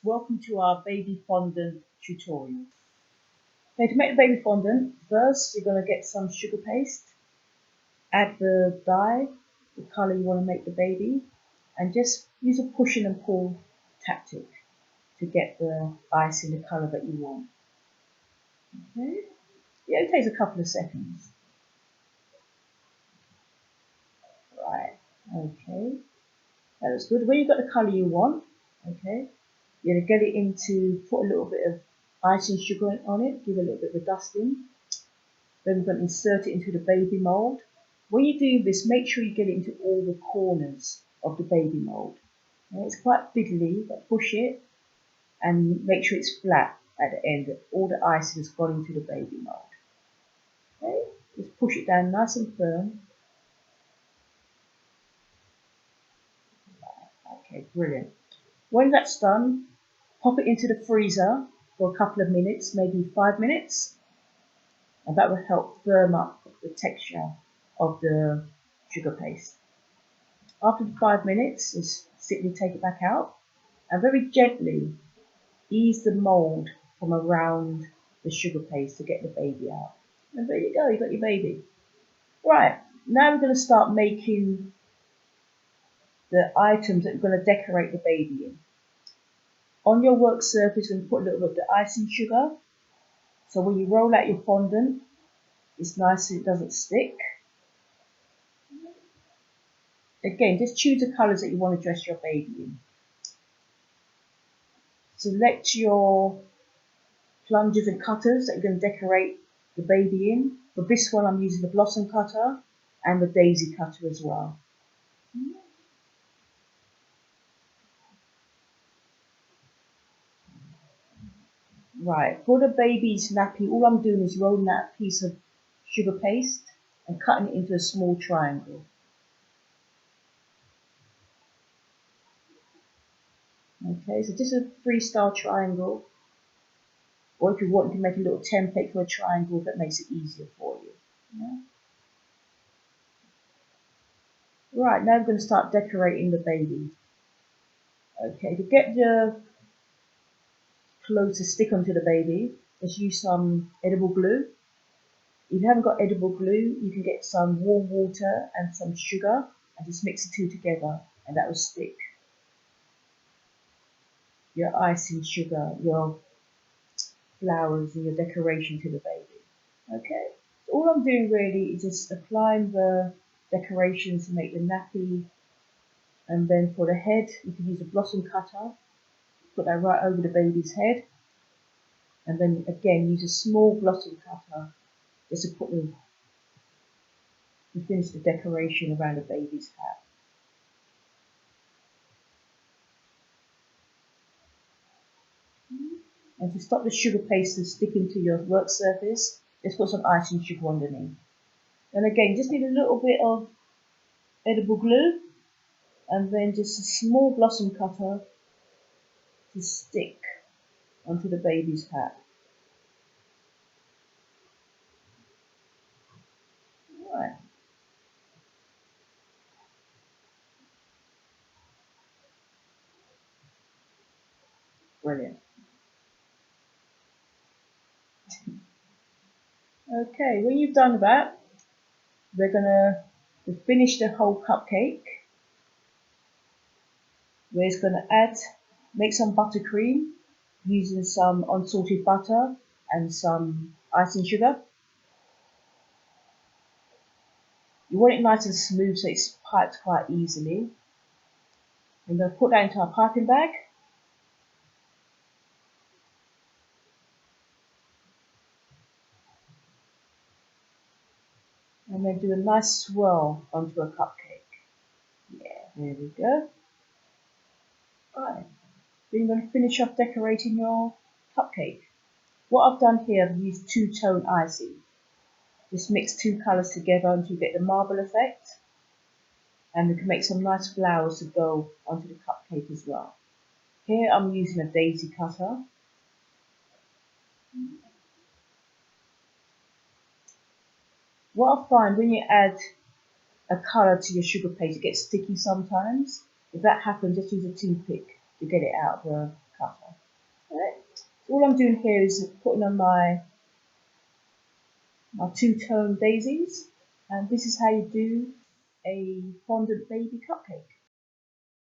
Welcome to our baby fondant tutorial. Okay, to make the baby fondant, first you're going to get some sugar paste, add the dye, the colour you want to make the baby, and just use a push and pull tactic to get the ice in the colour that you want. Okay, yeah, it takes a couple of seconds. Right, okay, that looks good. When you've got the colour you want, okay, you're going to get it into, put a little bit of icing sugar on it, give it a little bit of a dusting. Then we're going to insert it into the baby mould. When you do this, make sure you get it into all the corners of the baby mould. Okay, it's quite fiddly, but push it and make sure it's flat at the end. All the icing has gone into the baby mould. Okay, just push it down nice and firm. Okay, brilliant. When that's done, pop it into the freezer for a couple of minutes, maybe 5 minutes, and that will help firm up the texture of the sugar paste. After the 5 minutes, just simply take it back out and very gently ease the mould from around the sugar paste to get the baby out. And there you go, you've got your baby. Right, now we're going to start making the items that we're going to decorate the baby in. On your work surface, you're going to put a little bit of the icing sugar. So when you roll out your fondant, it's nice and it doesn't stick. Again, just choose the colours that you want to dress your baby in. Select your plungers and cutters that you're going to decorate the baby in. For this one, I'm using the blossom cutter and the daisy cutter as well. Right, for the baby's nappy, all I'm doing is rolling that piece of sugar paste and cutting it into a small triangle. Okay, so just a freestyle triangle, or if you want, you can make a little template for a triangle that makes it easier for you. Yeah? Right, now we're going to start decorating the baby. Okay, to get the clothes to stick onto the baby, just use some edible glue. If you haven't got edible glue, you can get some warm water and some sugar and just mix the two together and that will stick your icing sugar, your flowers and your decoration to the baby. Okay, so all I'm doing really is just applying the decorations to make the nappy, and then for the head you can use a blossom cutter, put that right over the baby's head, and then again use a small blossom cutter just to put to finish the decoration around the baby's hat. And to stop the sugar paste from sticking to your work surface, just put some icing sugar underneath. And again, just need a little bit of edible glue and then just a small blossom cutter to stick onto the baby's hat. Right. Brilliant. Okay, when you've done that, we're going to finish the whole cupcake. We're just going to make some buttercream using some unsalted butter and some icing sugar. You want it nice and smooth so it's piped quite easily. I'm going to put that into our piping bag. And then do a nice swirl onto a cupcake. Yeah, there we go. Right, then you're going to finish off decorating your cupcake. What I've done here, I've used two-tone icing. Just mix two colours together until you get the marble effect. And we can make some nice flowers to go onto the cupcake as well. Here I'm using a daisy cutter. What I find when you add a colour to your sugar paste, it gets sticky sometimes. If that happens, just use a toothpick to get it out of the cutter. All I'm doing here is putting on my two-tone daisies, and this is how you do a fondant baby cupcake.